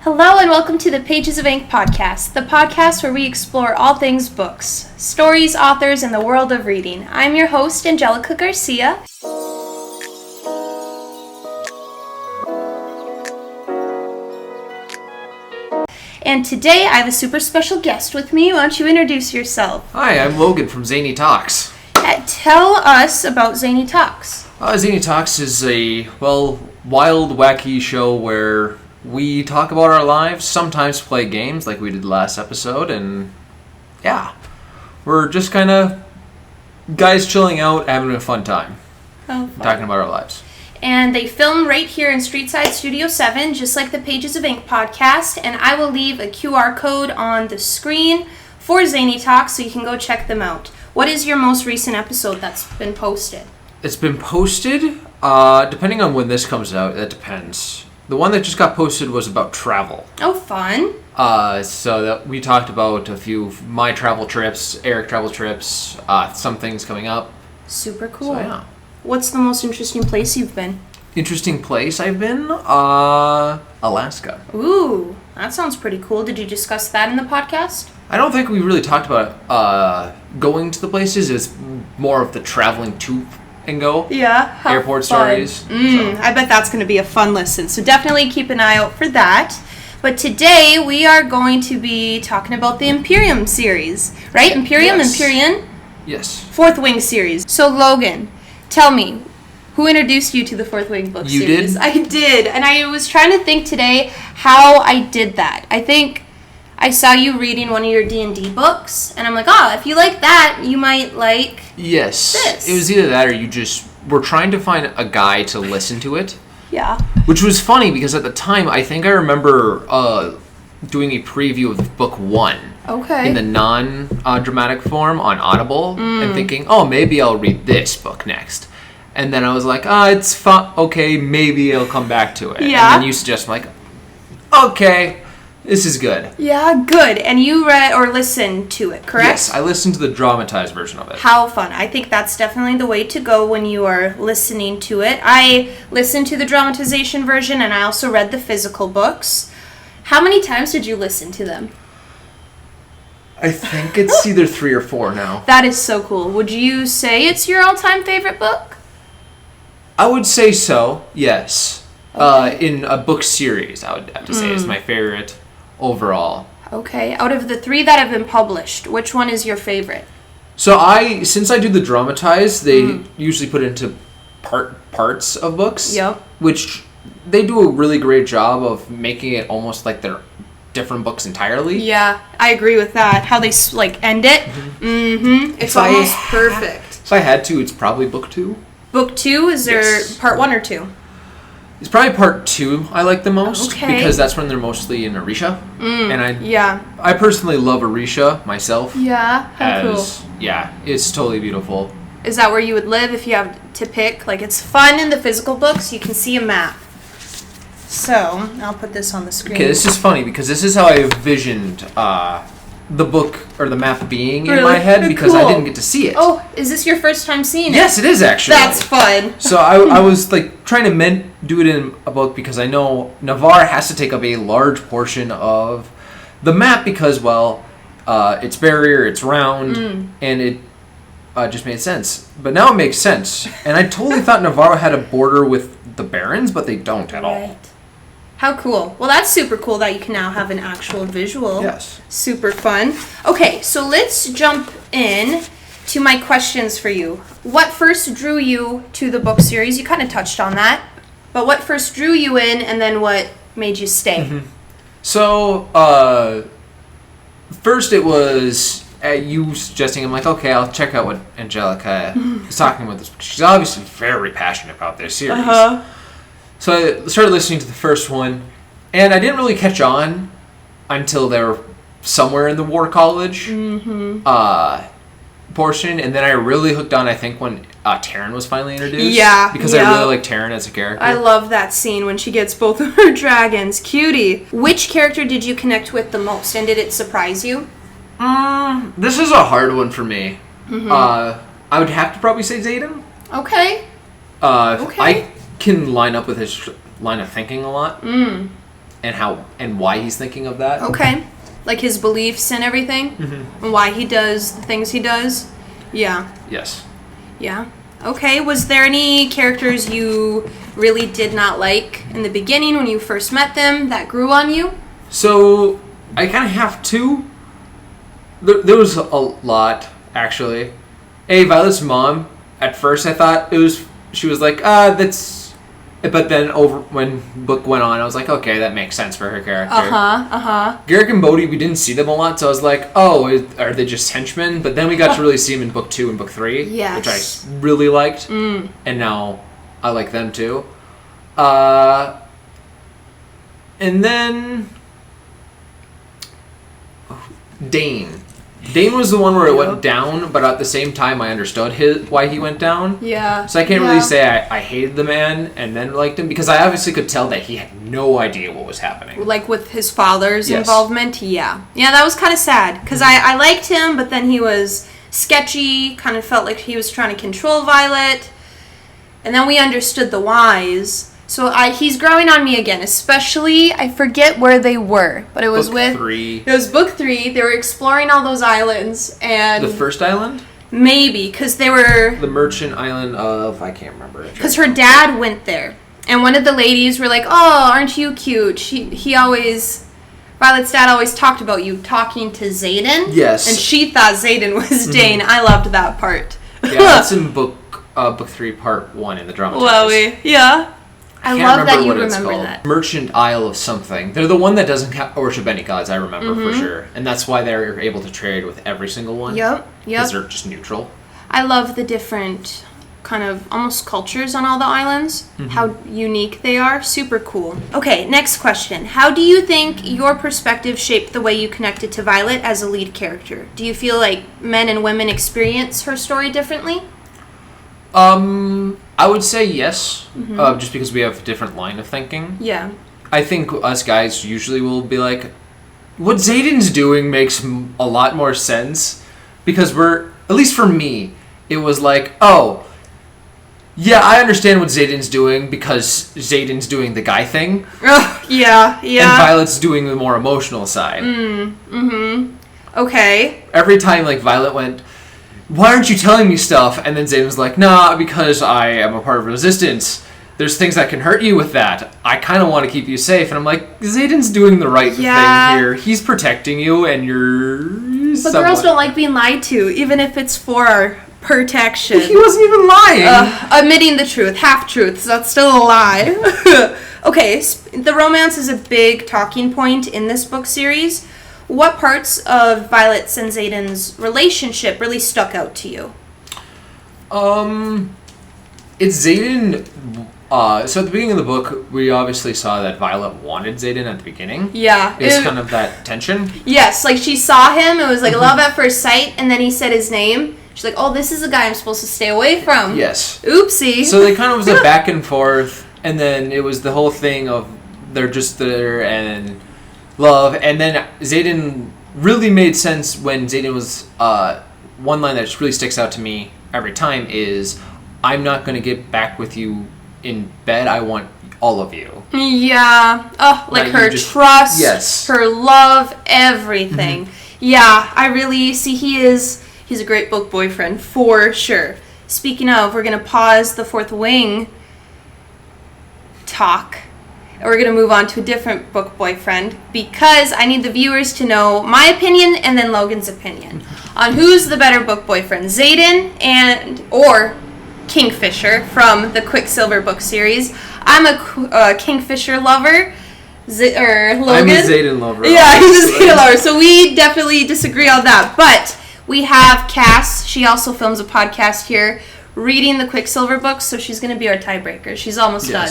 Hello and welcome to the Pages of Ink podcast, the podcast where we explore all things books, stories, authors, and the world of reading. I'm your host, Angelica Garcia. And today I have a super special guest with me. Why don't you introduce yourself? Hi, I'm Logan from Zany Talks. Tell us about Zany Talks. Zany Talks is a, wild, wacky show where we talk about our lives, sometimes play games like we did last episode, and we're just kind of guys chilling out, having a fun time. Talking about our lives. And they film right here in Streetside Studio 7, just like the Pages of Ink podcast, and I will leave a QR code on the screen for Zany Talks so you can go check them out. What is your most recent episode that's been posted? It's been posted, depending on when this comes out, that depends. The one that just got posted was about travel. Oh, fun. So that we talked about a few of my travel trips, Eric travel trips, some things coming up. Super cool. So, yeah. What's the most interesting place you've been? Interesting place I've been? Alaska. Ooh, that sounds pretty cool. Did you discuss that in the podcast? I don't think we really talked about going to the places. It's more of the traveling to and go. Yeah. Airport stories. So. I bet that's going to be a fun listen. So definitely keep an eye out for that. But today we are going to be talking about the Imperium series, right? Imperium? Yes. Empyrean? Yes. Fourth Wing series. So Logan, tell me, who introduced you to the Fourth Wing book series? You did? I did. And I was trying to think today how I did that. I think I saw you reading one of your D&D books, and I'm like, if you like that, you might like this. It was either that or you just were trying to find a guy to listen to it. Yeah. Which was funny because at the time, I think I remember doing a preview of book 1. Okay. In the non-dramatic form on Audible, and thinking, maybe I'll read this book next. And then I was like, it's fun. Okay, maybe I'll come back to it. Yeah. And then you suggest, like, okay, this is good. Yeah, good. And you read or listened to it, correct? Yes, I listened to the dramatized version of it. How fun. I think that's definitely the way to go when you are listening to it. I listened to the dramatization version, and I also read the physical books. How many times did you listen to them? I think it's either 3 or 4 now. That is so cool. Would you say it's your all-time favorite book? I would say so, yes. Okay. In a book series, I would have to say it's my favorite overall. Okay. Out of the 3 that have been published, which one is your favorite? So since I do the dramatized, they usually put into parts of books. Yep. Which they do a really great job of making it almost like they're different books entirely. Yeah, I agree with that. How they end it. It's almost perfect. If I had to, it's probably book 2. Book 2, is there part 1 or 2? It's probably part 2 I like the most. Okay. Because that's when they're mostly in Orisha. And I personally love Orisha myself. Yeah, how cool. Yeah, it's totally beautiful. Is that where you would live if you have to pick? Like, it's fun in the physical books. You can see a map. So, I'll put this on the screen. Okay, this is funny because this is how I envisioned the book or the map being in my head because I didn't get to see it. Oh, is this your first time seeing it? Yes, it is actually. That's fun. So I was like trying to do it in a book because I know Navarre has to take up a large portion of the map because, it's barrier, it's round, and it just made sense. But now it makes sense. And I totally thought Navarre had a border with the Barons, but they don't at all. How cool. Well, that's super cool that you can now have an actual visual. Yes. Super fun. Okay, so let's jump in to my questions for you. What first drew you to the book series? You kind of touched on that. But what first drew you in, and then what made you stay? So, first it was you suggesting, I'm like, okay, I'll check out what Angelica is talking about this. She's obviously very passionate about this series. So I started listening to the first one, and I didn't really catch on until they were somewhere in the War College portion, and then I really hooked on, I think, when Taryn was finally introduced. Yeah. Because I really like Taryn as a character. I love that scene when she gets both of her dragons. Cutie. Which character did you connect with the most, and did it surprise you? This is a hard one for me. I would have to probably say Xaden. Okay. I can line up with his line of thinking a lot. and why he's thinking of that. Okay. Like his beliefs and everything? And why he does the things he does? Yeah. Yes. Yeah. Okay. Was there any characters you really did not like in the beginning when you first met them that grew on you? So, I kind of have two. There was a lot, actually. Violet's mom, at first I thought she was like, that's... But then when book went on, I was like, okay, that makes sense for her character. Garrick and Bodhi, we didn't see them a lot, so I was like, oh, are they just henchmen? But then we got to really see them in book 2 and book 3, which I really liked, and now I like them too. And then Dane. Dane was the one where it went down, but at the same time I understood why he went down. Yeah. So I can't really say I hated the man and then liked him, because I obviously could tell that he had no idea what was happening. Like with his father's involvement? Yeah. Yeah, that was kind of sad, because I liked him, but then he was sketchy, kind of felt like he was trying to control Violet, and then we understood the whys. So he's growing on me again, especially, I forget where they were, but it was book 3. It was book 3. They were exploring all those islands, and... The first island? Maybe, because they were... The merchant island of... I can't remember. Because her dad went there, and one of the ladies were like, oh, aren't you cute? Violet's dad always talked about you talking to Xaden. Yes. And she thought Xaden was Dane. I loved that part. Yeah, that's in book 3, part 1 in the dramatized. Well, yeah. I love that you remember that. Merchant Isle of something. They're the one that doesn't worship any gods, I remember for sure. And that's why they're able to trade with every single one. Yep. Because they're just neutral. I love the different kind of almost cultures on all the islands. How unique they are. Super cool. Okay, next question. How do you think your perspective shaped the way you connected to Violet as a lead character? Do you feel like men and women experience her story differently? I would say yes, just because we have a different line of thinking. Yeah. I think us guys usually will be like, what Xaden's doing makes a lot more sense, because at least for me, it was like, oh, yeah, I understand what Xaden's doing, because Xaden's doing the guy thing. Yeah. And Violet's doing the more emotional side. Okay. Every time, like, Violet went, why aren't you telling me stuff? And then Xaden was like, nah, because I am a part of Resistance. There's things that can hurt you with that. I kind of want to keep you safe. And I'm like, Xaden's doing the right thing here. He's protecting you, and you're... But girls don't like being lied to, even if it's for our protection. He wasn't even lying. Admitting the truth. Half-truths. That's still a lie. Okay, the romance is a big talking point in this book series. What parts of Violet's and Xaden's relationship really stuck out to you? It's Xaden. So at the beginning of the book, we obviously saw that Violet wanted Xaden at the beginning. Yeah. It's kind of that tension. Yes, like she saw him, it was like love at first sight, and then he said his name. She's like, oh, this is a guy I'm supposed to stay away from. Yes. Oopsie. So they kind of was a back and forth, and then it was the whole thing of they're just there and love, and then Xaden really made sense when Xaden was, one line that just really sticks out to me every time is, I'm not going to get back with you in bed, I want all of you. Yeah. Oh, like her trust, her love, everything. Yeah, I really see he's a great book boyfriend, for sure. Speaking of, we're going to pause the Fourth Wing talk. We're going to move on to a different book boyfriend, because I need the viewers to know my opinion and then Logan's opinion on who's the better book boyfriend, Xaden or Kingfisher from the Quicksilver book series. I'm a Kingfisher lover. Logan? I'm a Xaden lover. Yeah, he's a Xaden lover. So we definitely disagree on that. But we have Cass. She also films a podcast here reading the Quicksilver books, so she's going to be our tiebreaker. She's almost done.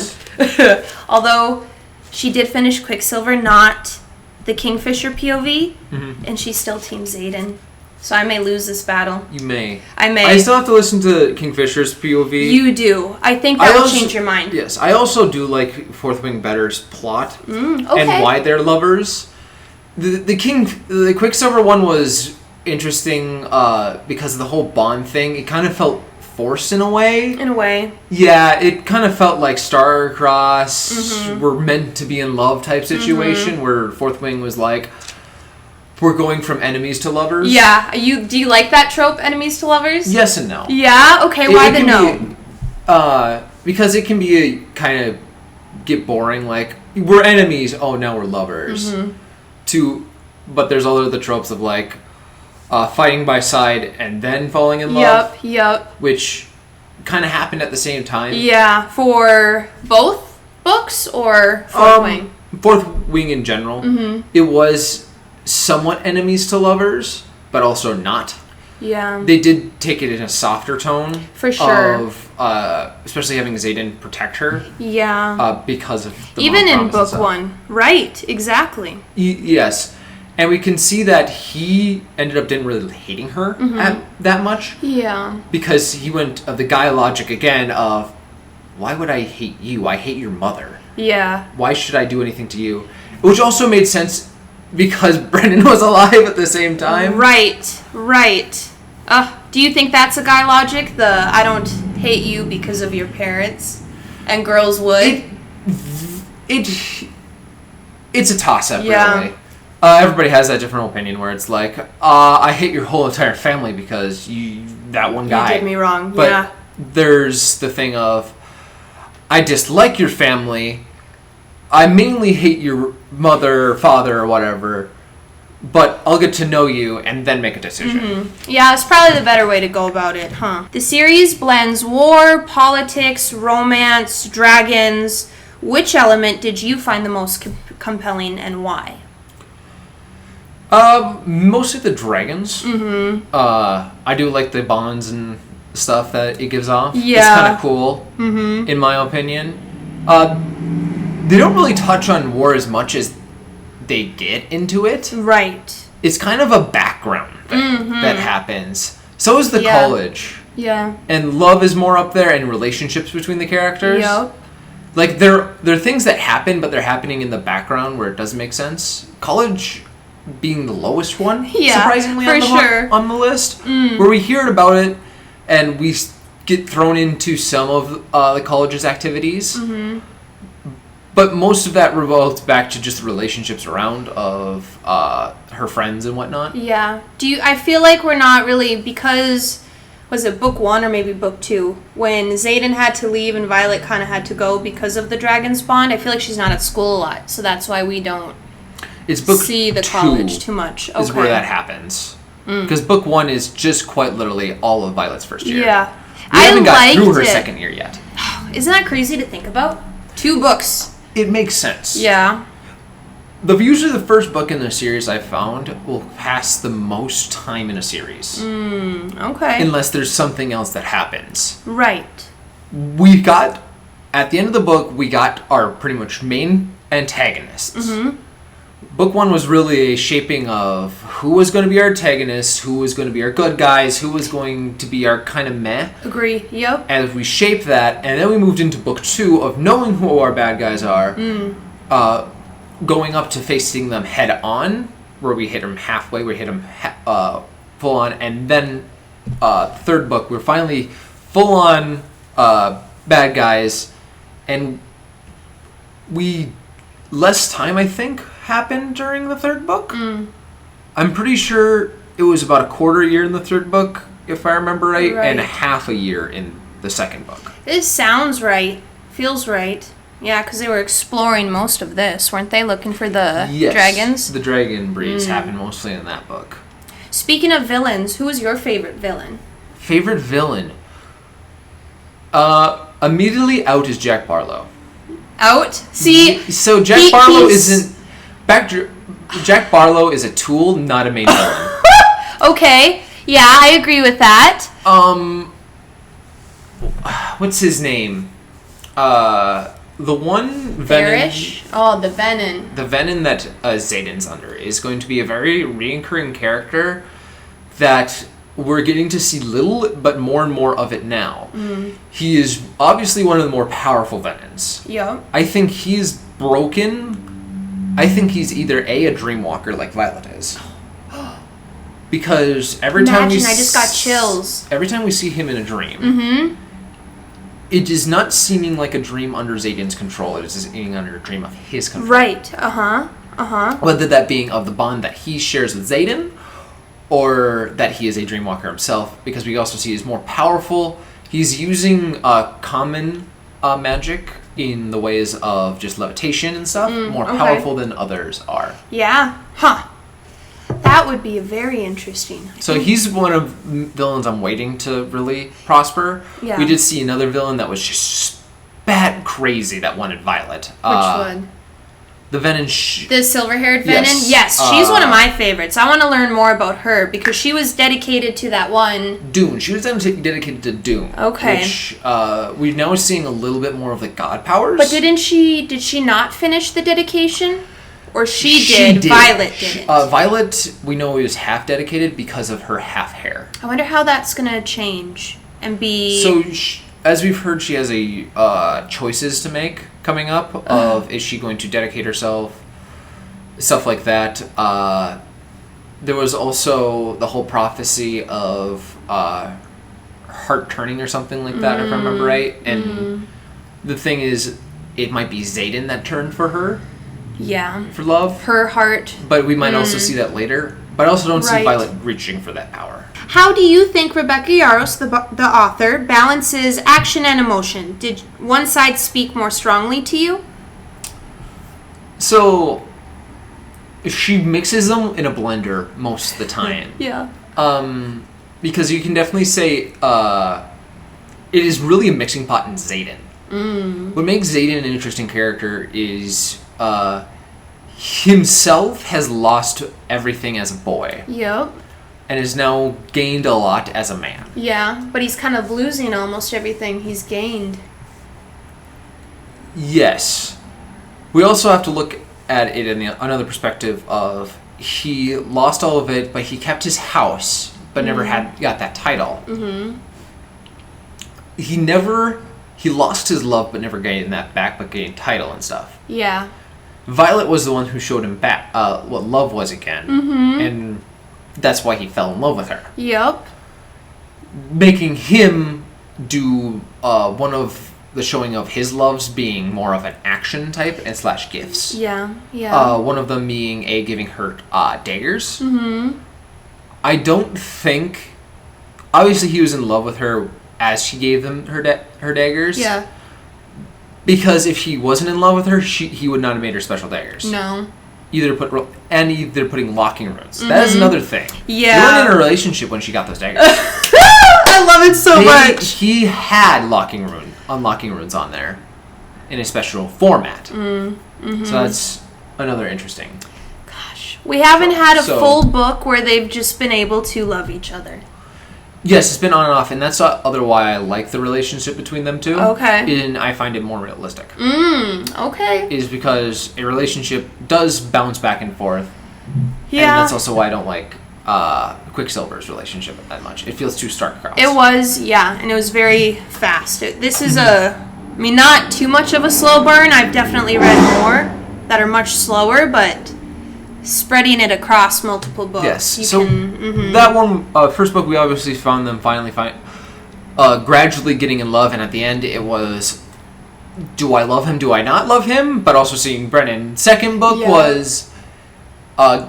Although she did finish Quicksilver, not the Kingfisher POV, and she's still Team Xaden. So I may lose this battle. You may. I may. I still have to listen to Kingfisher's POV. You do. I think that will change your mind. Yes. I also do like Fourth Wing Better's plot and why they're lovers. The Quicksilver one was interesting because of the whole Bond thing. It kind of felt forced in a way. In a way. Yeah, it kind of felt like star-crossed, we're meant to be in love type situation, where Fourth Wing was like, we're going from enemies to lovers. Yeah. Do you like that trope, enemies to lovers? Yes and no. Yeah? Okay, why the no? Because it can be kind of get boring, like, we're enemies, oh, now we're lovers. But there's all of the tropes of, like, fighting by side and then falling in love. Yep. Which kind of happened at the same time. Yeah, for both books or Fourth Wing? Fourth Wing in general. It was somewhat enemies to lovers, but also not. Yeah. They did take it in a softer tone. For sure. Of, especially having Xaden protect her. Yeah. Because of the even in mom promise book one. Right, exactly. Yes. And we can see that he ended up didn't really hating her that much. Yeah. Because he went of the guy logic again of, why would I hate you? I hate your mother. Yeah. Why should I do anything to you? Which also made sense because Brendan was alive at the same time. Right. Do you think that's a guy logic? The I don't hate you because of your parents, and girls would? It's a toss-up, Yeah. really. Everybody has that different opinion where it's like, I hate your whole entire family because that one guy. You did me wrong, but yeah. There's the thing of, I dislike your family, I mainly hate your mother, father, or whatever, but I'll get to know you and then make a decision. Yeah, it's probably the better way to go about it, huh? The series blends war, politics, romance, dragons. Which element did you find the most compelling and why? Mostly the dragons. I do like the bonds and stuff that it gives off. Yeah. It's kind of cool, in my opinion. They don't really touch on war as much as they get into it. Right. It's kind of a background thing that happens. So is the college. Yeah. And love is more up there, and relationships between the characters. Yep. Like, there are things that happen, but they're happening in the background where it doesn't make sense. College being the lowest one, surprisingly, on the list. Where we hear about it, and we get thrown into some of the college's activities. But most of that revolves back to just relationships around of her friends and whatnot. Yeah. I feel like we're not really, because, was it book 1 or maybe book 2? When Xaden had to leave and Violet kind of had to go because of the dragon spawn, I feel like she's not at school a lot. So that's why we don't see the college too much. Okay. Is where that happens. Because book 1 is just quite literally all of Violet's first year. Yeah. We haven't got through her second year yet. Isn't that crazy to think about? 2 books. It makes sense. Yeah. Usually the first book in the series I found will pass the most time in a series. Okay. Unless there's something else that happens. Right. At the end of the book, we got our pretty much main antagonists. Book 1 was really a shaping of who was going to be our antagonists, who was going to be our good guys, who was going to be our kind of meh. Agree, yep. As we shaped that, and then we moved into book 2 of knowing who our bad guys are, going up to facing them head on, where we hit them halfway, we hit them full on, and then third book, we're finally full on bad guys, and less time, I think, happened during the third book. I'm pretty sure it was about a quarter year in the third book, if I remember right, and half a year in the second book. This sounds right. Feels right. Yeah, because they were exploring most of this, weren't they? Looking for the dragons? The dragon breeds happen mostly in that book. Speaking of villains, who was your favorite villain? Favorite villain? Immediately out is Jack Barlow. Out? See? So Jack Barlow isn't... Jack Barlow is a tool, not a main villain. Okay. Yeah, I agree with that. What's his name? The one Venom... Barish? Oh, the Venom. The Venom that Xaden's under is going to be a very reoccurring character that we're getting to see little, but more and more of it now. He is obviously one of the more powerful Venoms. Yep. I think he's broken. I think he's either a dreamwalker like Violet is. Because every time I just got chills. Every time we see him in a dream, it is not seeming like a dream under Xaden's control. It is seeming under a dream of his control. Right. Whether that being of the bond that he shares with Xaden, or that he is a dreamwalker himself, because we also see he's more powerful. He's using common magic in the ways of just levitation and stuff, more powerful than others are. Yeah. Huh. That would be very interesting. So he's one of villains I'm waiting to really prosper. Yeah. We did see another villain that was just bat crazy that wanted Violet. Which one? The Venom. The silver-haired Venom? Yes, she's one of my favorites. I want to learn more about her because she was dedicated to that one. Dune. She was dedicated to Dune. Okay. Which we're now seeing a little bit more of the god powers. But did she not finish the dedication? Or she did. Violet didn't. Violet, we know, was half dedicated because of her half hair. I wonder how that's going to change and be... So, as we've heard, she has a choices to make coming up of is she going to dedicate herself, stuff like that. There was also the whole prophecy of heart turning or something like that, if I remember right. And the thing is, it might be Xaden that turned for her. Yeah. For love. Her heart. But we might also see that later. But I also don't see Violet reaching for that power. How do you think Rebecca Yarros, the author, balances action and emotion? Did one side speak more strongly to you? So, she mixes them in a blender most of the time. Yeah. Because you can definitely say it is really a mixing pot in Xaden. What makes Xaden an interesting character is himself has lost everything as a boy. Yep. And has now gained a lot as a man. Yeah, but he's kind of losing almost everything he's gained. Yes. We also have to look at it in another perspective of he lost all of it, but he kept his house, but never got that title. He lost his love, but never gained that back, but gained title and stuff. Yeah. Violet was the one who showed him back what love was again, and that's why he fell in love with her. Yep. Making him do one of the showing of his loves being more of an action type and / gifts. Yeah, yeah. One of them being giving her daggers. I don't think... Obviously, he was in love with her as she gave them her daggers. Yeah. Because if he wasn't in love with her, he would not have made her special daggers. No. Either putting locking runes. That is another thing. Yeah. They weren't in a relationship when she got those daggers. I love it so much. He had unlocking runes on there in a special format. So that's another interesting. Gosh. We haven't had a full book where they've just been able to love each other. Yes, it's been on and off, and that's why I like the relationship between them two. Okay. And I find it more realistic. Okay. Is because a relationship does bounce back and forth. Yeah. And that's also why I don't like Quicksilver's relationship that much. It feels too star-crossed. It was, yeah, and it was very fast. This is not too much of a slow burn. I've definitely read more that are much slower, but spreading it across multiple books. Yes. That one, first book, we obviously found them finally gradually getting in love, and at the end it was, do I love him, do I not love him? But also seeing Brennan. Second book was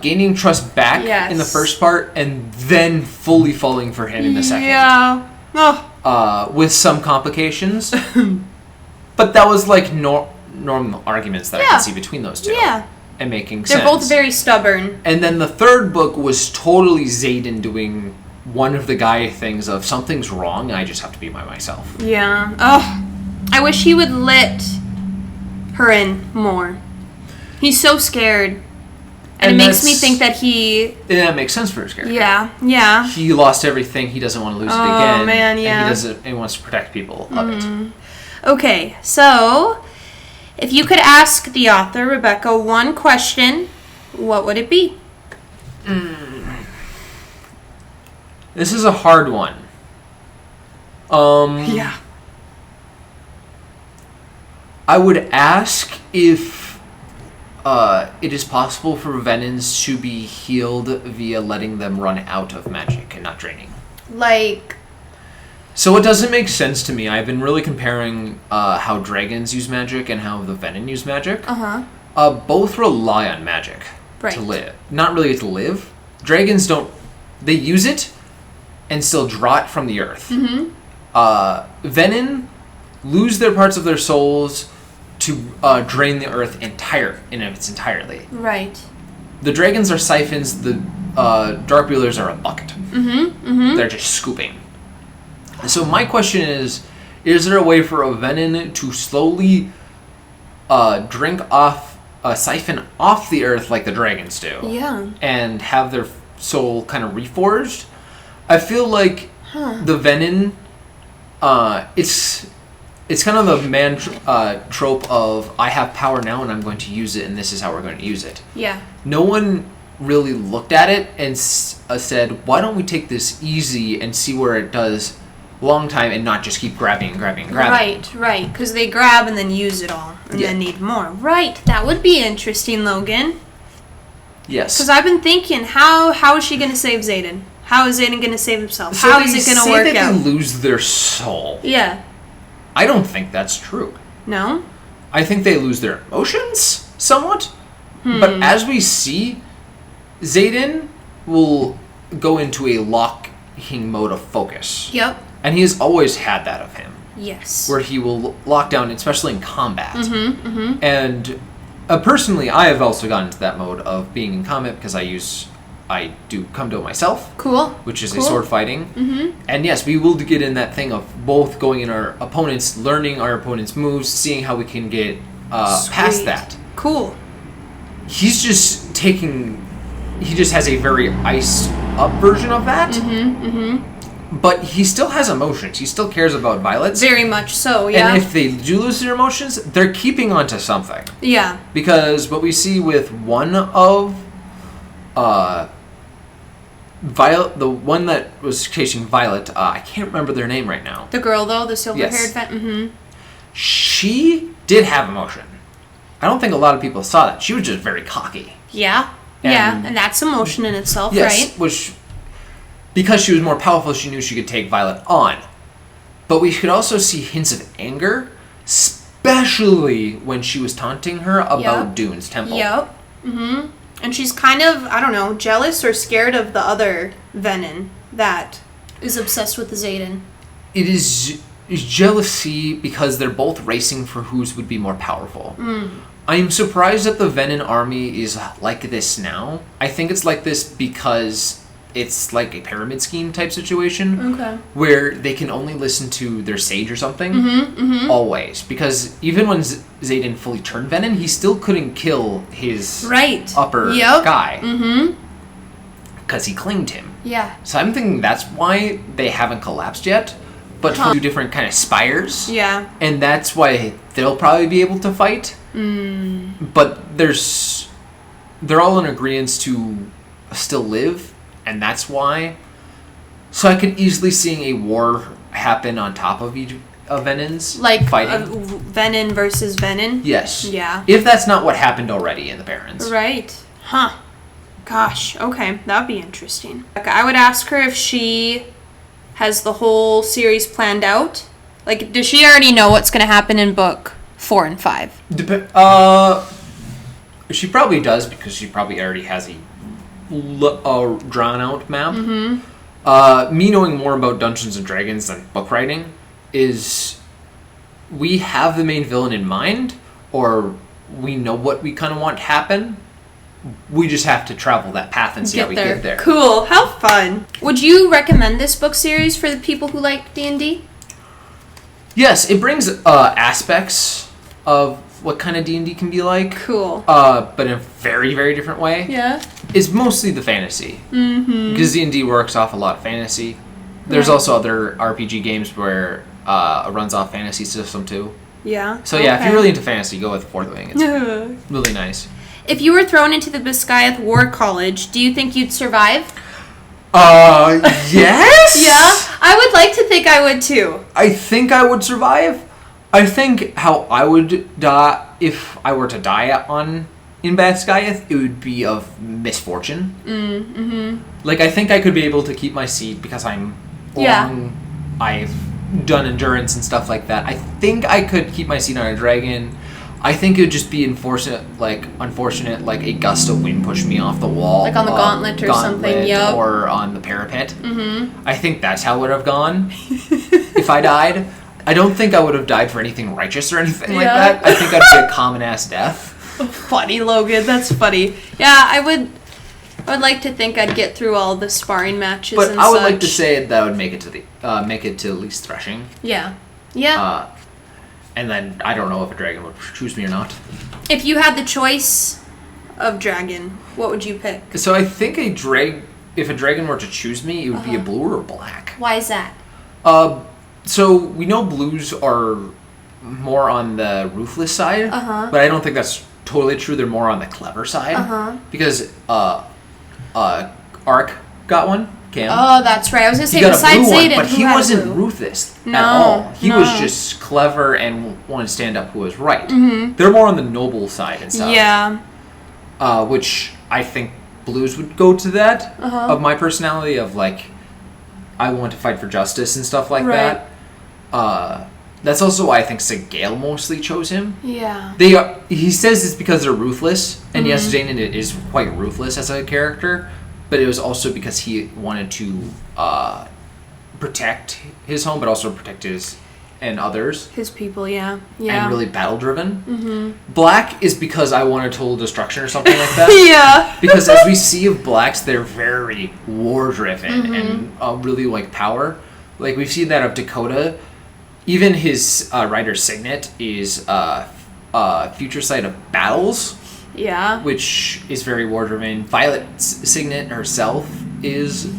gaining trust back in the first part, and then fully falling for him in the second. Yeah. With some complications. But that was like normal arguments that I could see between those two. Yeah. And making sense. They're both very stubborn. And then the third book was totally Xaden doing one of the guy things of something's wrong, I just have to be by myself. Yeah. Oh, I wish he would let her in more. He's so scared. And it makes me think that Yeah, that makes sense for his character. Yeah. He lost everything, he doesn't want to lose it again. Oh, man, yeah. And he wants to protect people of it. Okay, so... if you could ask the author, Rebecca, one question, what would it be? This is a hard one. Yeah. I would ask if it is possible for venins to be healed via letting them run out of magic and not draining. Like... So it doesn't make sense to me. I've been really comparing how dragons use magic and how the venin use magic. Both rely on magic to live. Not really to live. Dragons don't... They use it and still draw it from the earth. Venin lose their parts of their souls to drain the earth in its entirely. Right. The dragons are siphons. The dark wheelers are a bucket. They're just scooping. So my question is there a way for a venin to slowly siphon off the earth like the dragons do? Yeah. And have their soul kind of reforged? I feel like the venin, it's kind of the man trope of, I have power now and I'm going to use it and this is how we're going to use it. Yeah. No one really looked at it and said, why don't we take this easy and see where it does long time and not just keep grabbing and grabbing and grabbing. Right. Because they grab and then use it all and then need more. Right. That would be interesting, Logan. Yes. Because I've been thinking, how is she going to save Xaden? How is Xaden going to save himself? How is it going to work out? They lose their soul. Yeah. I don't think that's true. No? I think they lose their emotions somewhat. But as we see, Xaden will go into a locking mode of focus. Yep. And he has always had that of him. Yes. Where he will lock down, especially in combat. And personally, I have also gotten into that mode of being in combat because I do Kumdo myself. Cool. Which is a sword fighting. And yes, we will get in that thing of both going in our opponents, learning our opponent's moves, seeing how we can get past that. Cool. He just has a very iced up version of that. But he still has emotions. He still cares about violets. Very much so, yeah. And if they do lose their emotions, they're keeping on to something. Yeah. Because what we see with one of Violet, the one that was chasing Violet, I can't remember their name right now. The girl, though, the silver-haired She did have emotion. I don't think a lot of people saw that. She was just very cocky. Yeah. And that's emotion in itself, right? Which, because she was more powerful, she knew she could take Violet on. But we could also see hints of anger, especially when she was taunting her about Dune's temple. Yep. And she's kind of, I don't know, jealous or scared of the other venin that is obsessed with the Xaden. It is jealousy because they're both racing for whose would be more powerful. I am surprised that the venin army is like this now. I think it's like this because it's like a pyramid scheme type situation. Okay. Where they can only listen to their sage or something. Always. Because even when Xaden fully turned venin, he still couldn't kill his upper guy. Because he claimed him. Yeah. So I'm thinking that's why they haven't collapsed yet. But two different kind of spires. Yeah. And that's why they'll probably be able to fight. But they're all in agreement to still live. And that's why. So I could easily see a war happen on top of each of venins. Like fighting. Venin versus venin? Yes. Yeah. If that's not what happened already in the Barrens. Right. Huh. Gosh. Okay. That'd be interesting. I would ask her if she has the whole series planned out. Like, does she already know what's going to happen in book 4 and 5? She probably does because she probably already has a drawn out map. Me knowing more about Dungeons and Dragons than book writing is we have the main villain in mind, or we know what we kind of want to happen. We just have to travel that path and see how we get there. Cool. How fun. Would you recommend this book series for the people who like D&D? Yes, it brings aspects of what kind of D&D can be like. Cool. But in a very, very different way. Yeah. It's mostly the fantasy. Because D&D works off a lot of fantasy. There's also other RPG games where it runs off fantasy system too. Yeah. So yeah, if you're really into fantasy, go with Fourth Wing. It's really nice. If you were thrown into the Basgiath War College, do you think you'd survive? Yes? Yeah? I would like to think I would too. I think I would survive. I think how I would die, if I were to die on in Basgiath, it would be of misfortune. Like, I think I could be able to keep my seat because I'm long. I've done endurance and stuff like that. I think I could keep my seat on a dragon. I think it would just be unfortunate, like a gust of wind pushed me off the wall. Like on the gauntlet or something, yep. Or on the parapet. I think that's how it would have gone if I died. I don't think I would have died for anything righteous or anything like that. I think I'd be a common-ass death. Funny, Logan. That's funny. Yeah, I would like to think I'd get through all the sparring matches but and I would such. like to say that I would make it to the at least threshing. Yeah. And then I don't know if a dragon would choose me or not. If you had the choice of dragon, what would you pick? So I think if a dragon were to choose me, it would be a blue or a black. Why is that? So we know blues are more on the ruthless side, but I don't think that's totally true. They're more on the clever side because Ark got one. Cam. Oh, that's right. I was gonna say he got besides a blue Xaden, one, but he wasn't ruthless at all. He was just clever and wanted to stand up who was right. They're more on the noble side and stuff. Yeah. Which I think blues would go to that of my personality of like I want to fight for justice and stuff like that. That's also why I think Sigale mostly chose him. Yeah. He says it's because they're ruthless, and yes, Xaden is quite ruthless as a character, but it was also because he wanted to protect his home, but also protect his people, and really battle driven. Black is because I wanted total destruction or something like that. Because as we see of blacks, they're very war driven and really like power. Like we've seen that of Dakota. Even his rider's signet is future sight of battles. Yeah. Which is very war driven. Violet's signet herself is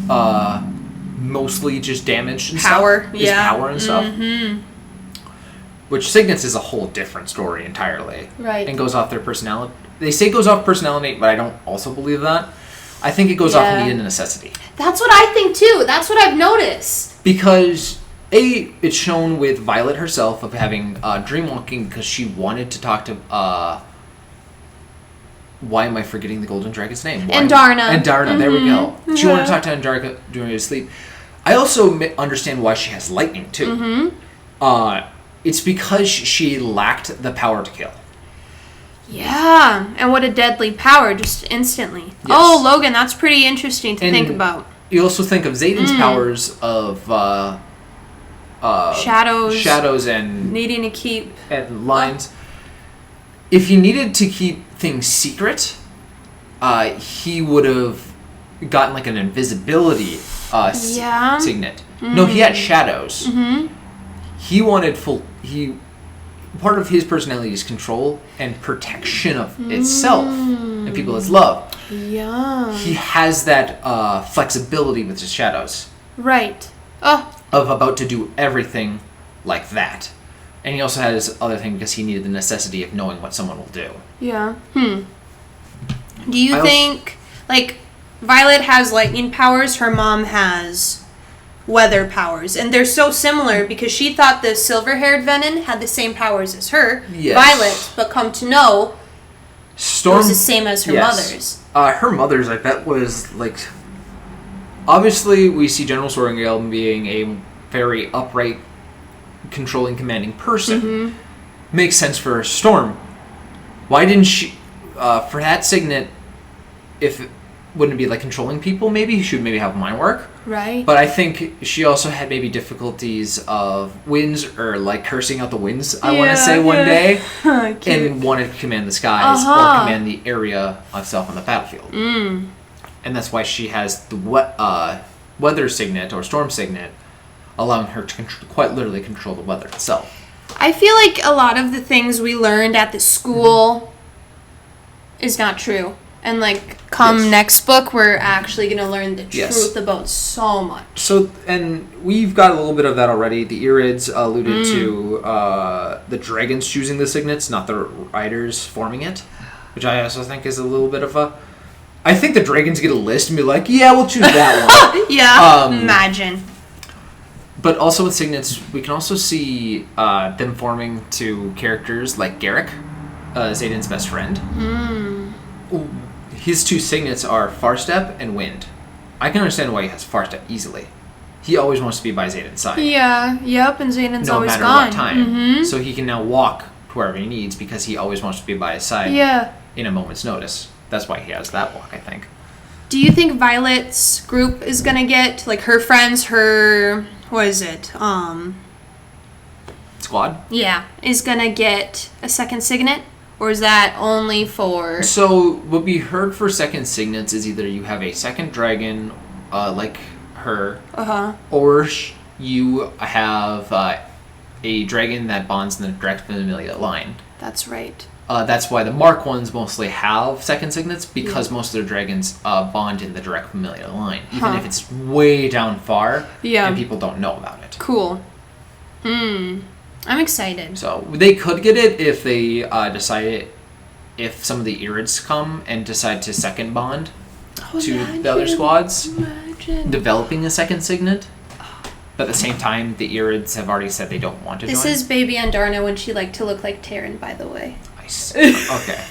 mostly just damage and power. Stuff. Power and stuff. Which signets is a whole different story entirely. Right. And goes off their personality. They say it goes off personality, but I don't also believe that. I think it goes off need and necessity. That's what I think too. That's what I've noticed. Because it's shown with Violet herself of having dreamwalking because she wanted to talk to why am I forgetting the golden dragon's name? Andarna, there we go. She wanted to talk to Andarna during her sleep. I also understand why she has lightning too. It's because she lacked the power to kill. Yeah, and what a deadly power, just instantly. Yes. Oh, Logan, that's pretty interesting to think about. You also think of Xaden's powers of shadows and needing to keep and lines. If he needed to keep things secret, he would have gotten like an invisibility signet. No, he had shadows. He wanted part of his personality is control and protection of itself and people as love. Yeah. He has that flexibility with his shadows. Right. Of about to do everything like that. And he also had his other thing because he needed the necessity of knowing what someone will do. Yeah. Do you think, like, Violet has lightning powers, her mom has weather powers, and they're so similar because she thought the silver-haired Venom had the same powers as her, Violet, but come to know Storm was the same as her mother's. Her mother's, I bet, was like. Obviously, we see General Sorrengail being a very upright, controlling, commanding person. Makes sense for Storm. Why didn't she, for that signet, wouldn't it be like controlling people maybe? She would maybe have mind work. Right. But I think she also had maybe difficulties of winds or like cursing out the winds, I want to say one day. And wanted to command the skies or command the area itself on the battlefield. And that's why she has the weather signet or storm signet, allowing her to quite literally control the weather itself. I feel like a lot of the things we learned at the school is not true. And like next book, we're actually going to learn the truth about so much. So, and we've got a little bit of that already. The Irids alluded to the dragons choosing the signets, not the riders forming it, which I also think is a little bit of a... I think the dragons get a list and be like, yeah, we'll choose that one. Imagine. But also with signets, we can also see them forming to characters like Garrick, Xaden's best friend. his two signets are Far Step and Wind. I can understand why he has Far Step easily. He always wants to be by Xaden's side. Yeah, yep, and Xaden's no always matter gone. what time. Mm-hmm. So he can now walk to wherever he needs because he always wants to be by his side in a moment's notice. That's why he has that walk, I think. Do you think Violet's group is going to get, like, her friends, what is it? Squad? Yeah, is going to get a second signet? Or is that only for... So, what we heard for second signets is either you have a second dragon, like her, or you have a dragon that bonds in the direct familial line. That's right. That's why the Mark ones mostly have second signets, because most of their dragons bond in the direct familial line, even if it's way down far and people don't know about it. Cool. I'm excited. So they could get it if they decide if some of the Irids come and decide to second bond to the other squads, developing a second signet. But at the same time, the Irids have already said they don't want to join. This is baby Andarna when she liked to look like Terran, by the way. Nice. Okay.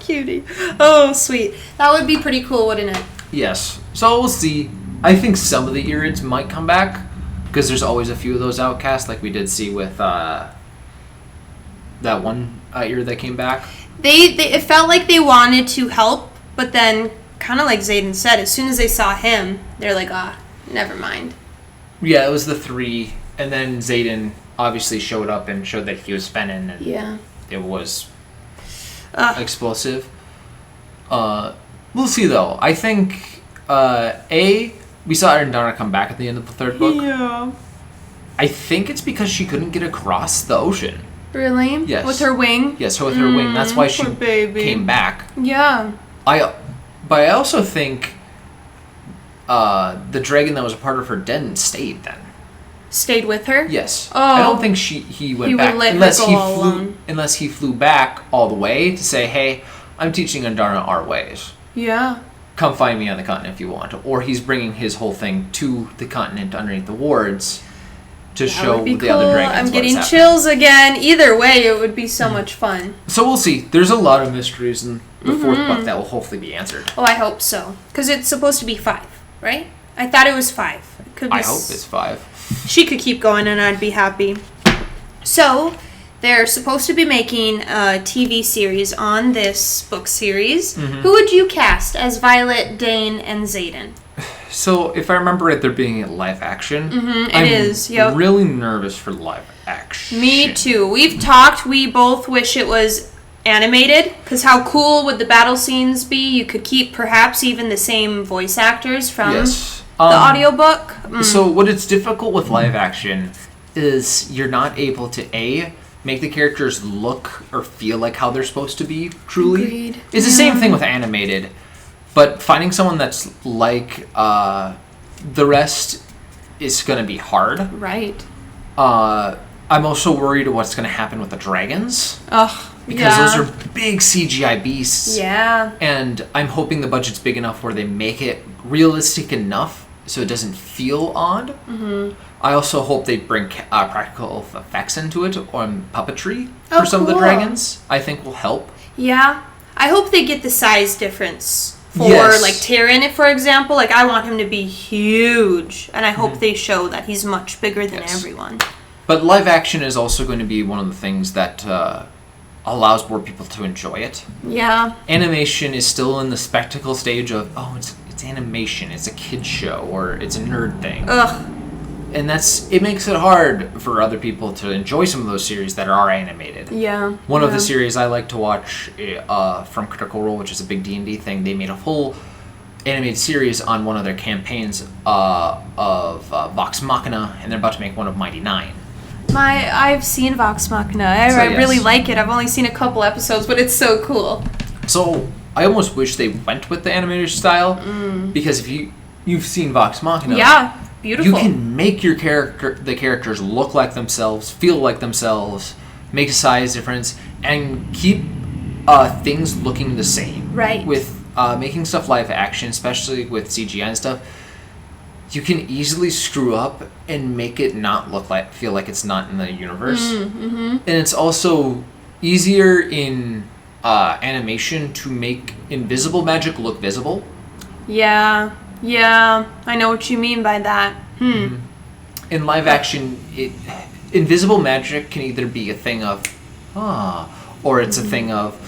Cutie. Oh, sweet. That would be pretty cool, wouldn't it? Yes. So we'll see. I think some of the Irids might come back, because there's always a few of those outcasts, like we did see with that one Irid that came back. It felt like they wanted to help, but then, kind of like Xaden said, as soon as they saw him, they're like, never mind. Yeah, it was the three, and then Xaden obviously showed up and showed that he was Fennin, and it was explosive. We'll see, though. I think, we saw Arendana come back at the end of the third book. Yeah. I think it's because she couldn't get across the ocean. Really? Yes. With her wing? Yes, with her wing. That's why she came back. Yeah. But I also think the dragon that was a part of her den stayed then. Stayed with her? Yes. Oh. I don't think he went back unless he flew back all the way to say, "Hey, I'm teaching Andarna our ways. Yeah. Come find me on the continent if you want." Or he's bringing his whole thing to the continent underneath the wards to show the other dragons. I'm getting chills again. Either way, it would be so much fun. So we'll see. There's a lot of mysteries in the fourth book that will hopefully be answered. Oh, I hope so. Because it's supposed to be 5, right? I thought it was 5. It could be I hope it's 5. She could keep going and I'd be happy. So, they're supposed to be making a TV series on this book series. Who would you cast as Violet, Dane, and Xaden? So, if I remember right, they're being live action. I'm really nervous for live action. Me too. We've talked. We both wish it was animated. Because how cool would the battle scenes be? You could keep perhaps even the same voice actors from the audiobook. So, what is difficult with live action is you're not able to, make the characters look or feel like how they're supposed to be, truly. Agreed. It's the same thing with animated. But finding someone that's like the rest is going to be hard. Right. I'm also worried what's going to happen with the dragons. Because those are big CGI beasts. Yeah. And I'm hoping the budget's big enough where they make it realistic enough so it doesn't feel odd. I also hope they bring practical effects into it, or puppetry for some of the dragons. I think will help. Yeah. I hope they get the size difference for, like, Terran, for example. Like, I want him to be huge. And I hope they show that he's much bigger than everyone. But live action is also going to be one of the things that allows more people to enjoy it. Yeah. Animation is still in the spectacle stage of, it's animation, it's a kid's show, or it's a nerd thing. And it makes it hard for other people to enjoy some of those series that are animated. Yeah. One of the series I like to watch from Critical Role, which is a big D&D thing, they made a full animated series on one of their campaigns of Vox Machina, and they're about to make one of Mighty Nine. I've seen Vox Machina. I really like it. I've only seen a couple episodes, but it's so cool. So I almost wish they went with the animated style, because if you've seen Vox Machina, yeah, beautiful. You can make the characters look like themselves, feel like themselves, make a size difference, and keep things looking the same. Right. With making stuff live action, especially with CGI and stuff, you can easily screw up and make it feel like it's not in the universe. And it's also easier in animation to make invisible magic look visible. Yeah, I know what you mean by that. In live action, invisible magic can either be a thing of, or it's a thing of,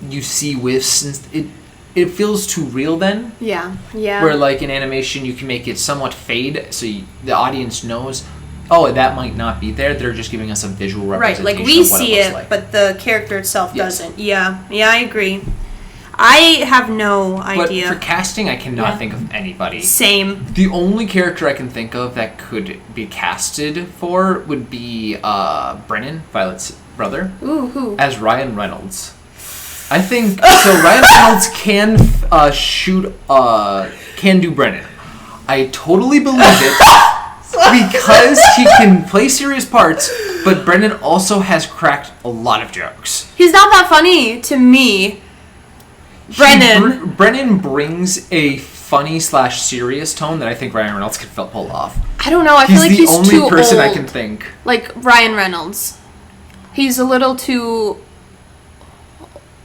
you see whiffs, and it feels too real then. Yeah. Where, like, in animation, you can make it somewhat fade, so the audience knows, that might not be there. They're just giving us a visual representation. Right, like we of what see it looks it, like. but the character itself doesn't. Yeah, I agree. I have no idea. But for casting, I cannot think of anybody. Same. The only character I can think of that could be casted for would be Brennan, Violet's brother. Ooh, who? As Ryan Reynolds. I think so. Ryan Reynolds can can do Brennan. I totally believe it because he can play serious parts, but Brennan also has cracked a lot of jokes. He's not that funny to me. Brennan brings a funny / serious tone that I think Ryan Reynolds could pull off. I don't know. I feel like he's too old. He's the only person I can think. Like Ryan Reynolds. He's a little too...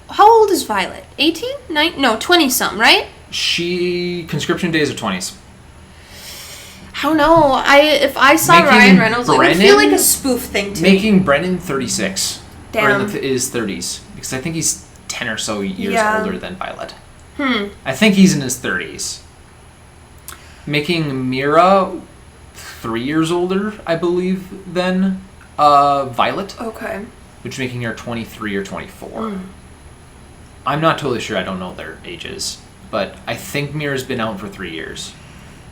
How old is Violet? 18? 9? No, 20-something, right? Conscription days are 20s. I don't know. If I saw Ryan Reynolds, it would feel like a spoof thing to me. Making Brennan 36. Damn. Or in his 30s. Because I think he's 10 or so years older than Violet. I think he's in his 30s. Making Mira 3 years older, I believe, than Violet. Okay. Which making her 23 or 24. I'm not totally sure. I don't know their ages. But I think Mira's been out for 3 years.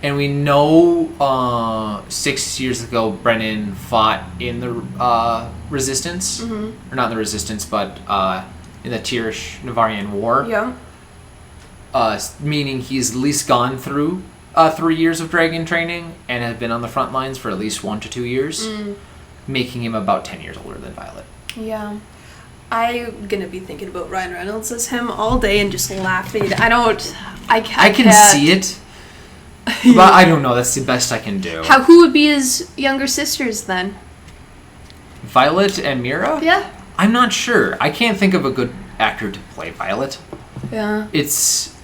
And we know 6 years ago Brennan fought in the Resistance. Or not in the Resistance, but in the Tirish-Navarian War. Yeah. Meaning he's at least gone through 3 years of dragon training and has been on the front lines for at least 1 to 2 years. Making him about 10 years older than Violet. Yeah. I'm gonna be thinking about Ryan Reynolds as him all day and just laughing. I can see it. But I don't know. That's the best I can do. Who would be his younger sisters then? Violet and Mira? Yeah. I'm not sure. I can't think of a good actor to play Violet. Yeah.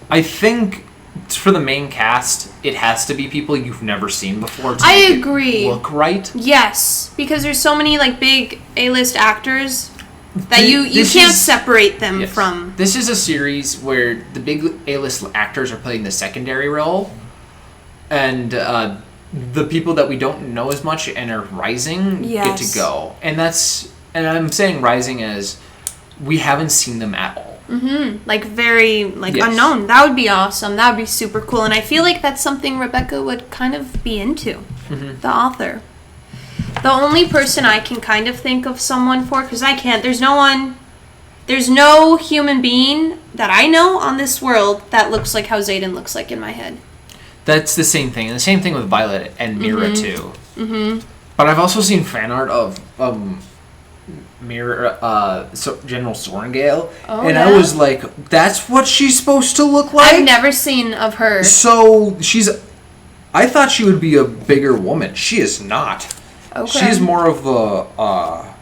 I think for the main cast, it has to be people you've never seen before to I make agree. it look right. Yes, because there's so many like big A-list actors that you can't separate them from. This is a series where the big A-list actors are playing the secondary role, and the people that we don't know as much and are rising get to go. And I'm saying rising as we haven't seen them at all. Like very unknown. That would be awesome. That would be super cool. And I feel like that's something Rebecca would kind of be into, the author. The only person I can kind of think of someone for, because I can't, there's no human being that I know on this world that looks like how Xaden looks like in my head. That's the same thing. And the same thing with Violet and Mira, too. But I've also seen fan art of Mira, General Sorengale. I was like, that's what she's supposed to look like? I've never seen of her. So, I thought she would be a bigger woman. She is not. Okay. She's more of a,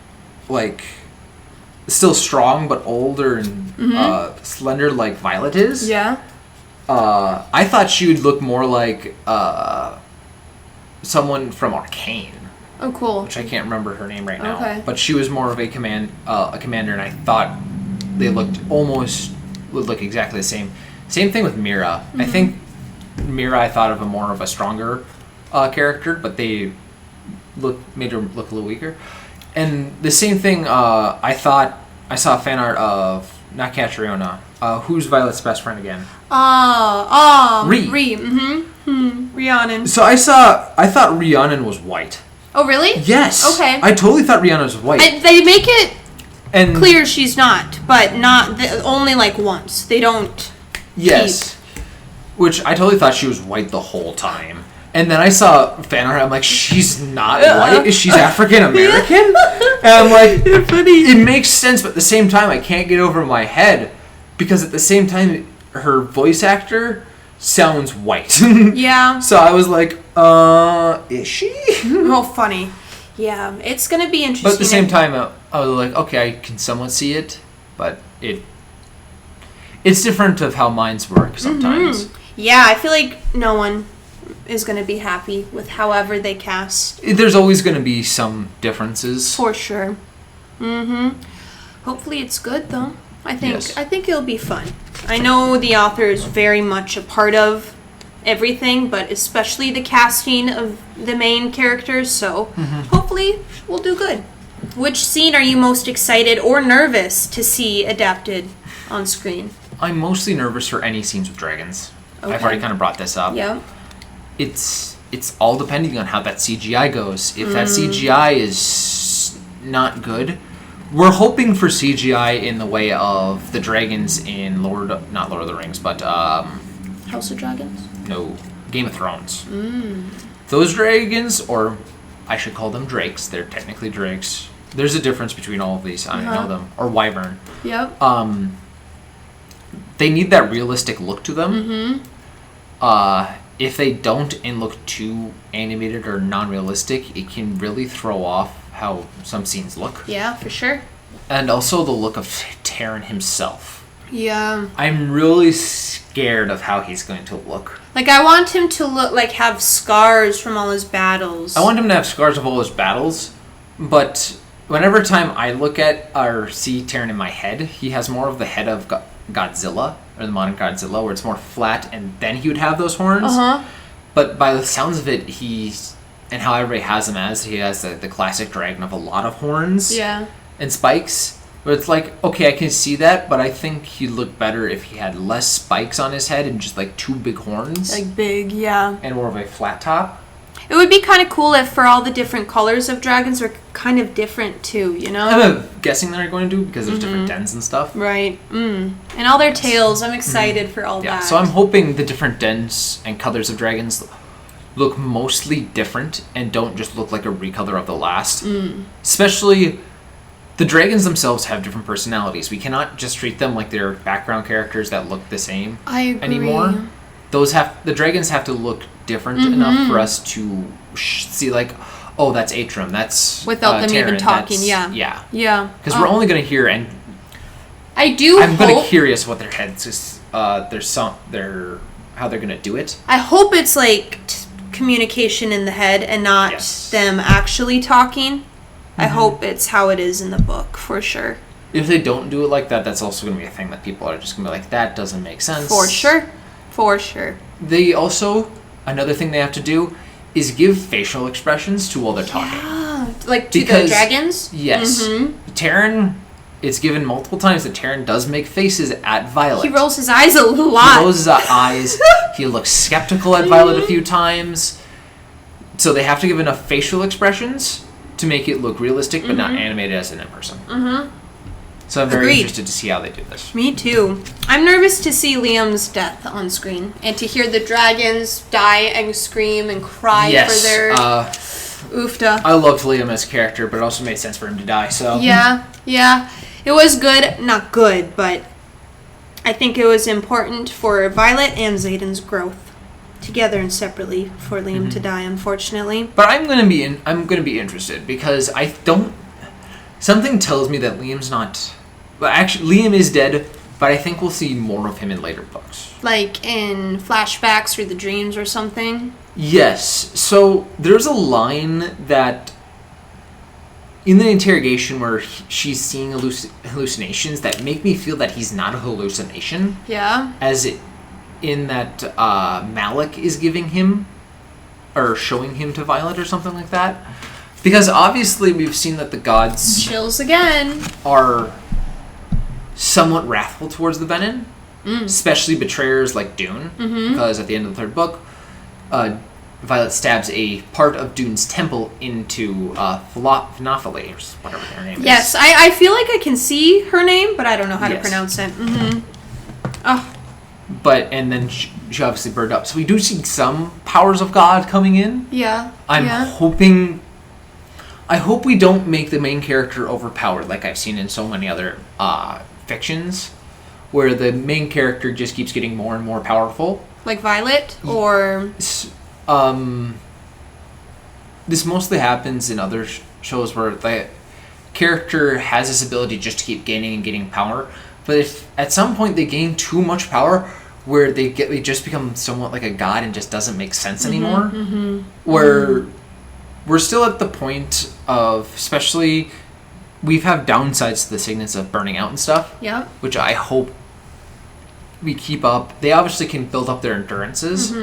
still strong but older and slender like Violet is. Yeah. I thought she would look more like someone from Arcane. Oh, cool. Which I can't remember her name right now. Okay. But she was more of a commander, and I thought they would look exactly the same. Same thing with Mira. I think Mira, I thought of more of a stronger character, but they made her look a little weaker. And the same thing, I thought I saw fan art of not Catriona. Who's Violet's best friend again? Rhi. Rhiannon. So I thought Rhiannon was white. Oh, really? Yes. Okay. I totally thought Rhiannon was white. They make it clear she's not, but only like once. They don't. Yes. Which I totally thought she was white the whole time. And then I saw fan art, I'm like, she's not white? She's African American? And I'm like, it makes sense, but at the same time, I can't get over my head. Because at the same time, her voice actor sounds white. Yeah. So I was like, is she? Oh, funny. Yeah, it's going to be interesting. But at the same time, I was like, okay, I can somewhat see it. but it's different of how minds work sometimes. Yeah, I feel like no one is going to be happy with however they cast. There's always going to be some differences. For sure. Hopefully it's good, though. I think it'll be fun. I know the author is very much a part of everything, but especially the casting of the main characters, so hopefully we'll do good. Which scene are you most excited or nervous to see adapted on screen? I'm mostly nervous for any scenes with dragons. Okay. I've already kind of brought this up. Yeah. It's all depending on how that CGI goes. If that CGI is not good, we're hoping for CGI in the way of the dragons in not Lord of the Rings, but House of Dragons? No, Game of Thrones. Those dragons, or I should call them drakes. They're technically drakes. There's a difference between all of these. I know them. Or wyvern. Yep. They need that realistic look to them. If they don't and look too animated or non-realistic, it can really throw off how some scenes look. Yeah, for sure. And also the look of Terran himself. Yeah. I'm really scared of how he's going to look. Like, I want him to look like have scars from all his battles. I want him to have scars of all his battles, but whenever time I look at or see Terran in my head, he has more of the head of Godzilla, or the modern Godzilla, where it's more flat, and then he would have those horns. But by the sounds of it, and how everybody has him as, he has the classic dragon of a lot of horns and spikes. But it's like, okay, I can see that, but I think he'd look better if he had less spikes on his head and just like two big horns. Like big, yeah. And more of a flat top. It would be kind of cool if for all the different colors of dragons were kind of different too, you know? I'm guessing they're going to, because there's different dens and stuff. Right. And all their tails. I'm excited for all that. So I'm hoping the different dens and colors of dragons look mostly different and don't just look like a recolor of the last. Especially, the dragons themselves have different personalities. We cannot just treat them like they're background characters that look the same anymore. The dragons have to look different enough for us to see, like, oh, that's Atrum, that's without them Terran, even talking. Yeah. Because we're only going to hear, and I'm going to curious what their heads how they're going to do it. I hope it's like communication in the head and not them actually talking. I hope it's how it is in the book, for sure. If they don't do it like that, that's also going to be a thing that people are just going to be like, that doesn't make sense. For sure. They also, another thing they have to do is give facial expressions to while they're talking. Yeah, like to the dragons? Yes. Terran, it's given multiple times that Terran does make faces at Violet. He rolls his eyes a lot. He rolls his eyes. He looks skeptical at Violet a few times. So they have to give enough facial expressions to make it look realistic, but not animated as an in-person. So I'm very interested to see how they do this. Me too. I'm nervous to see Liam's death on screen and to hear the dragons die and scream and cry for their oofta. I loved Liam as a character, but it also made sense for him to die. So yeah, it was good. Not good, but I think it was important for Violet and Xaden's growth. Together and separately for Liam to die, unfortunately. But I'm gonna be interested because something tells me that Liam's not. Well, actually, Liam is dead, but I think we'll see more of him in later books. Like in flashbacks or the dreams or something. Yes. So there's a line that in the interrogation where she's seeing hallucinations that make me feel that he's not a hallucination. Yeah. In that Malik is giving him or showing him to Violet or something like that. Because obviously we've seen that the gods chills again are somewhat wrathful towards the Venin, especially betrayers like Dune. Because at the end of the third book, Violet stabs a part of Dune's temple into Phenophyli, or whatever her name is. Yes, I feel like I can see her name, but I don't know how to pronounce it. Oh. And then she obviously burned up. So we do see some powers of God coming in. Yeah. I'm hoping. I hope we don't make the main character overpowered, like I've seen in so many other fictions, where the main character just keeps getting more and more powerful. Like Violet, or this mostly happens in other shows where character has this ability just to keep gaining and gaining power. But if at some point they gain too much power, where they just become somewhat like a god and just doesn't make sense anymore. Where we're still at the point of, especially, we have downsides to the signets of burning out and stuff. Yeah. Which I hope we keep up. They obviously can build up their endurances.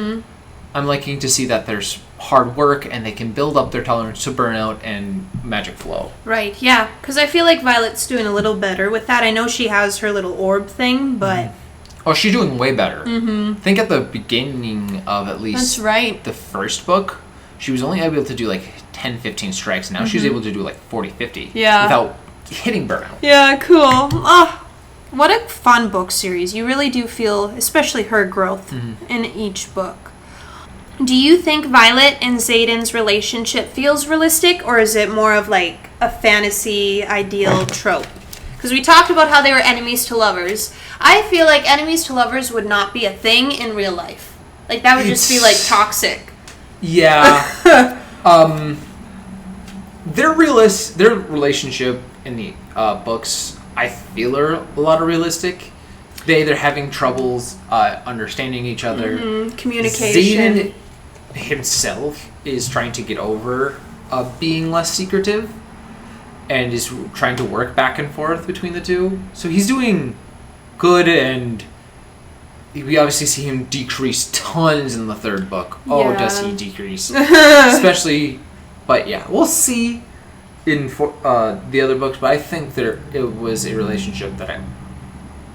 I'm liking to see that there's hard work and they can build up their tolerance to burnout and magic flow. Right, yeah. Because I feel like Violet's doing a little better with that. I know she has her little orb thing, but... Oh, she's doing way better. Think at the beginning of at least That's right. the first book, she was only able to do like 10, 15 strikes. Now she's able to do like 40, 50 without hitting burnout. Yeah, cool. Oh, what a fun book series. You really do feel, especially her growth in each book. Do you think Violet and Xaden's relationship feels realistic, or is it more of like a fantasy ideal trope? Because we talked about how they were enemies to lovers. I feel like enemies to lovers would not be a thing in real life. Like, that would just be like toxic. Yeah. Their relationship in the books, I feel, are a lot of realistic. They're having troubles understanding each other. Communication. Xaden himself is trying to get over being less secretive and is trying to work back and forth between the two. So he's doing good, and we obviously see him decrease tons in the third book. Oh, does he decrease? Especially, but yeah, we'll see in the other books, but I think it was a relationship that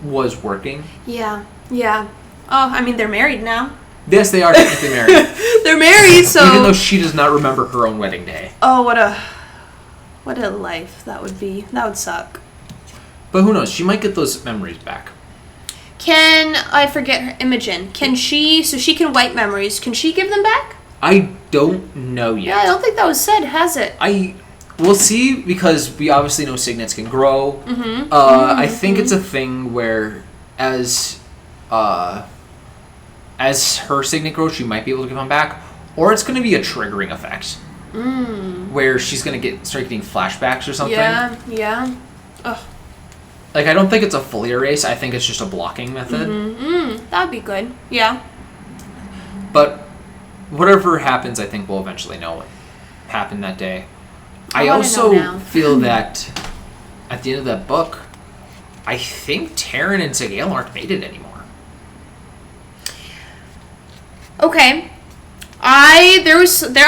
was working. Yeah. Oh, I mean, they're married now. Yes, they are technically married. They're married, so... Even though she does not remember her own wedding day. Oh, what a life that would be. That would suck. But who knows? She might get those memories back. I forget her, Imogen. Can she... So she can wipe memories. Can she give them back? I don't know yet. Yeah, I don't think that was said, has it? We'll see, because we obviously know signets can grow. I think it's a thing where as her signet grows, she might be able to give them back, or it's going to be a triggering effect, where she's going to start getting flashbacks or something. Yeah. Ugh. Like, I don't think it's a fully erase. I think it's just a blocking method. That'd be good. Yeah. But whatever happens, I think we'll eventually know what happened that day. I also feel that at the end of that book, I think Taryn and Sigale aren't mated anymore. Okay. I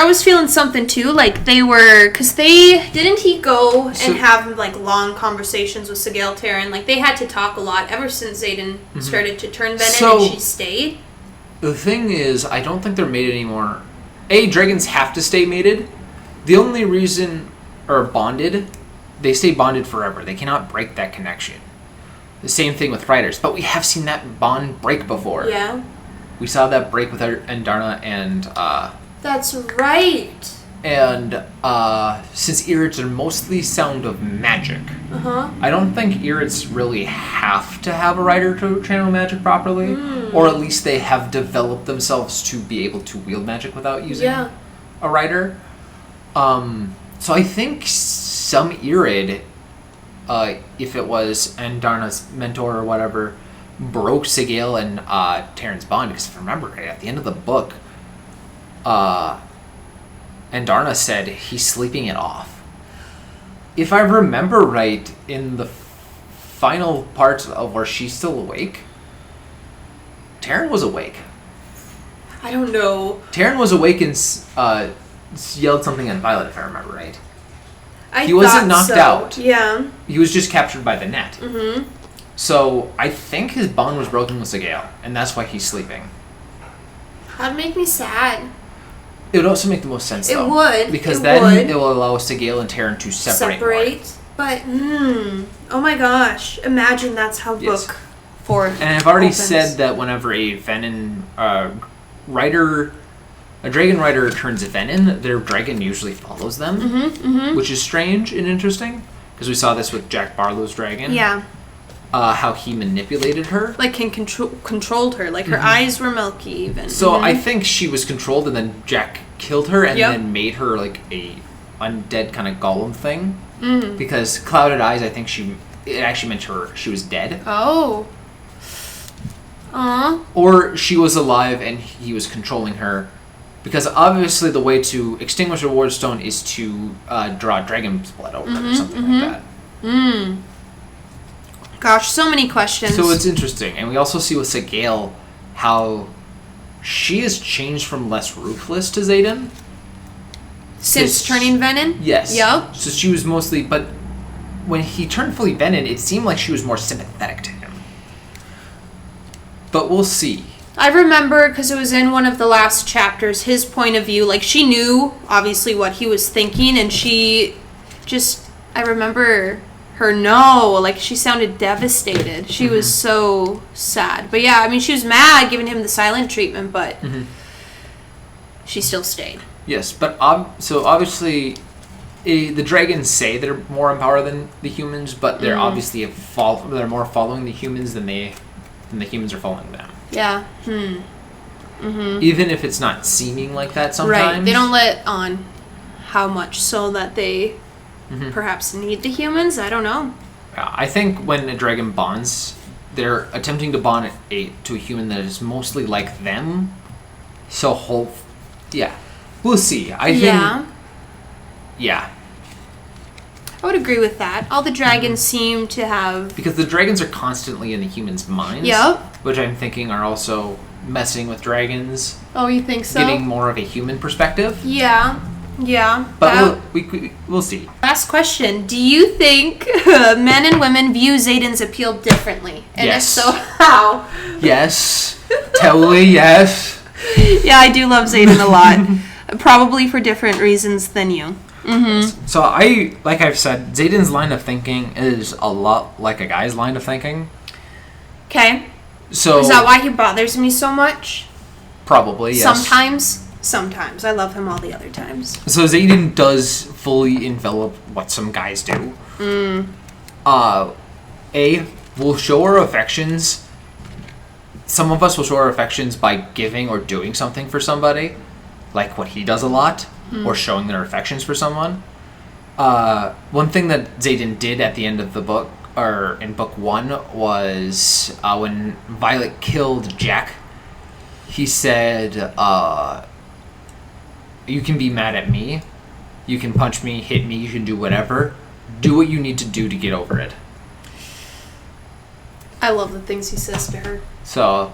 was feeling something too, like they were, because didn't he go and have like long conversations with Sigale Taryn? Like, they had to talk a lot ever since Xaden started to turn venom, and she stayed. The thing is, I don't think they're mated anymore. Dragons have to stay mated. The only reason, or bonded, they stay bonded forever. They cannot break that connection. The same thing with riders, but we have seen that bond break before. Yeah. We saw that break with Andarna and... That's right. And since Irits are mostly sound of magic, I don't think Irits really have to have a rider to channel magic properly, or at least they have developed themselves to be able to wield magic without using a rider. So I think some Irid, if it was Andarna's mentor or whatever, broke Sigale and Taryn's bond, because if I remember right, at the end of the book, Andarna said he's sleeping it off. If I remember right, in the final parts of where she's still awake, Taryn was awake. I don't know. Taryn was awake and yelled something at Violet, if I remember right. He wasn't knocked out. Yeah. He was just captured by the net. So I think his bond was broken with Sigale, and that's why he's sleeping. That'd make me sad. It would also make the most sense, though. It would. Because then it will allow Sigale and Taryn to separate more. But, oh my gosh. Imagine that's how book 4 And I've already opens. said that whenever a dragon rider turns venom, their dragon usually follows them, which is strange and interesting, because we saw this with Jack Barlow's dragon. Yeah. How he manipulated her. Like, controlled her. Like, her eyes were milky, even. So I think she was controlled, and then Jack killed her, and then made her, like, a undead kind of golem thing. Because clouded eyes, I think it actually meant she was dead. Oh. Or she was alive and he was controlling her. Because obviously the way to extinguish a ward stone is to draw dragon's blood over it or something like that. Gosh, so many questions. So it's interesting. And we also see with Sigale how she has changed from less ruthless to Xaden. Since turning Venom? Yes. Yep. So she was mostly... But when he turned fully Venom, it seemed like she was more sympathetic to him. But we'll see. I remember, because it was in one of the last chapters, his point of view. Like, she knew, obviously, what he was thinking, and she just... I remember her like, she sounded devastated. She was so sad. But yeah, I mean, she was mad giving him the silent treatment, but she still stayed. Yes, but so obviously... the dragons say they're more in power than the humans, but they're obviously they're more following the humans than the humans are following them. Yeah. Even if it's not seeming like that sometimes. Right. They don't let on how much so that they perhaps need the humans. I don't know. I think when a dragon bonds, they're attempting to bond to a human that is mostly like them. So we'll see. I think. Yeah. I would agree with that. All the dragons seem to have... Because the dragons are constantly in the humans' minds. Yep. Which I'm thinking are also messing with dragons. Oh, you think so? Getting more of a human perspective. Yeah. But we'll see. Last question. Do you think men and women view Xaden's appeal differently? And yes. if so, how? Yes. Totally yes. Yeah, I do love Xaden a lot. Probably for different reasons than you. So like I've said, Xaden's line of thinking is a lot like a guy's line of thinking. Okay. So is that why he bothers me so much? Probably, yes. Sometimes. I love him all the other times. So Xaden does fully envelop what some guys do. We'll show our affections. Some of us will show our affections by giving or doing something for somebody, like what he does a lot. Or showing their affections for someone. One thing that Xaden did at the end of the book, or in book 1, was when Violet killed Jack, he said, you can be mad at me, you can punch me, hit me, you can do whatever. Do what you need to do to get over it. I love the things he says to her. So,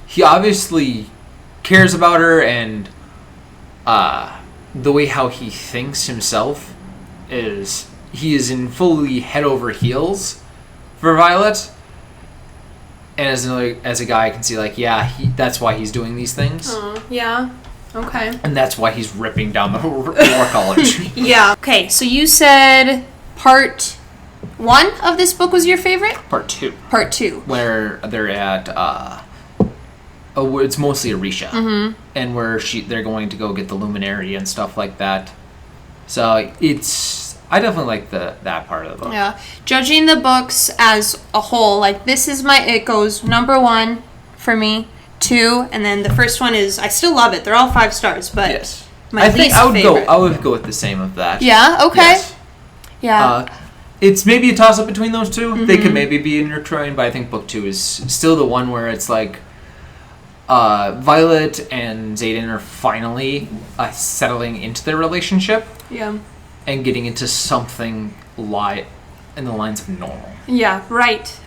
he obviously cares about her, and the way how he thinks himself is he is in fully head over heels for Violet. And as a guy, I can see that's why he's doing these things. Yeah. Okay. And that's why he's ripping down the War College. Yeah. Okay, so you said part 1 of this book was your favorite? Part 2. Part 2. Where they're at it's mostly Arisha, and where they're going to go get the Luminary and stuff like that. So I definitely like that part of the book. Yeah, judging the books as a whole, like this is it goes number 1 for me, 2, and then the first one is I still love it. They're all 5 stars, but yes, my least favorite. I would go with the same of that. Yeah. Okay. Yes. Yeah. It's maybe a toss up between those two. They could maybe be intertwined, but I think book 2 is still the one where it's like. Violet and Xaden are finally settling into their relationship. Yeah. And getting into something in the lines of normal. Yeah, right.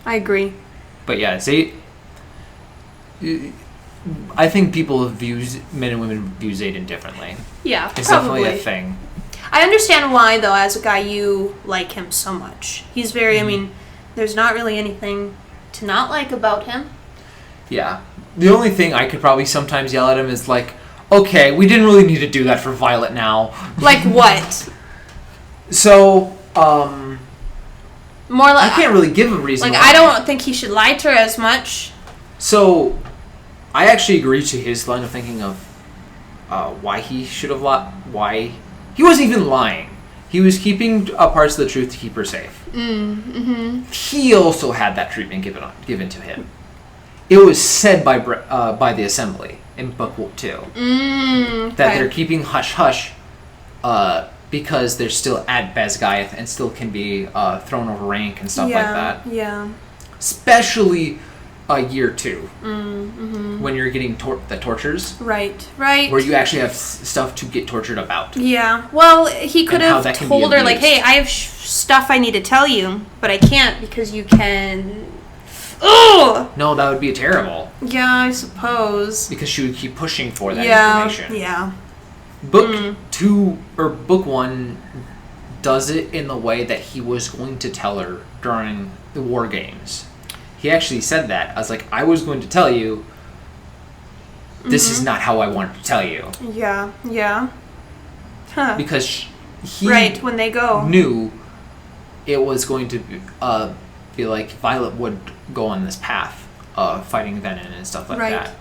I agree. But yeah, I think men and women view Xaden differently. Yeah, it's probably. Definitely a thing. I understand why, though, as a guy, you like him so much. He's very, I mean, there's not really anything to not like about him. Yeah. The only thing I could probably sometimes yell at him is like, okay, we didn't really need to do that for Violet now. Like what? So, more like I can't really give a reason. Like, why. I don't think he should lie to her as much. So, I actually agree to his line of thinking of why he should have lied. Why he wasn't even lying. He was keeping parts of the truth to keep her safe. He also had that treatment given to him. It was said by the Assembly in book 2 that they're keeping hush hush because they're still at Basgiath and still can be thrown over rank and stuff like that. Yeah. Especially a year 2, when you're getting the tortures. Right. Where you actually have stuff to get tortured about. Yeah. Well, he could have told her, like, hey, I have stuff I need to tell you, but I can't because you can... Oh! No, that would be terrible. Yeah, I suppose. Because she would keep pushing for that information. Yeah. Book 2, or Book 1, does it in the way that he was going to tell her during the War Games. He actually said that. I was like, I was going to tell you, this is not how I wanted to tell you. Yeah. Huh. Because he when they go. knew it was going to be like Violet would go on this path of fighting Venom and stuff like that.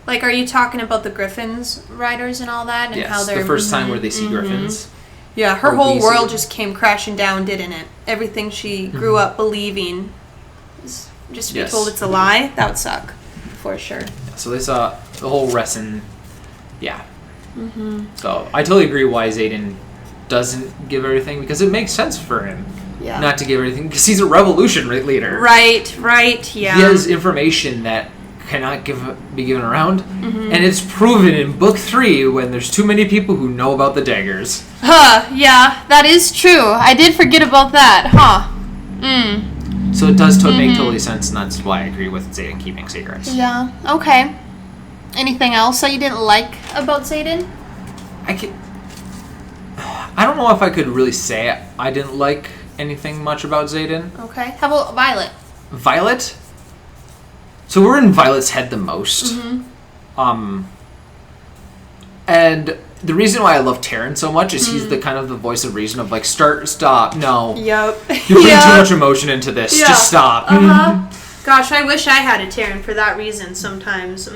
Like, are you talking about the Griffins riders and all that? And yes, how they're, the first time where they see Griffins. Yeah, her whole world just came crashing down, didn't it? Everything she grew up believing. Just to be told it's a lie, that would suck. For sure. So they saw the whole Resin. Yeah. So I totally agree why Xaden doesn't give everything, because it makes sense for him not to give everything, because he's a revolutionary leader. Right, yeah. He has information that cannot be given around, and it's proven in Book 3 when there's too many people who know about the daggers. Yeah, that is true. I did forget about that, So it does make totally sense, and that's why I agree with Xaden keeping secrets. Yeah, okay. Anything else that you didn't like about Xaden? I don't know if I could really say I didn't like anything much about Xaden. Okay. How about Violet? Violet? So we're in Violet's head the most. And the reason why I love Terran so much is he's the kind of the voice of reason of like, stop, no. Yep. You're putting too much emotion into this. Just stop. Gosh, I wish I had a Terran for that reason sometimes.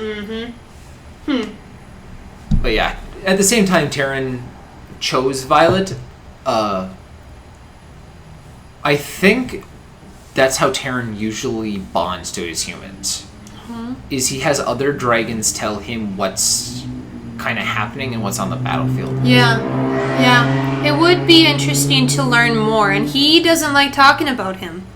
But yeah, at the same time, Terran chose Violet. I think that's how Terran usually bonds to his humans. Is he has other dragons tell him what's kind of happening and what's on the battlefield. Yeah. It would be interesting to learn more, and he doesn't like talking about him,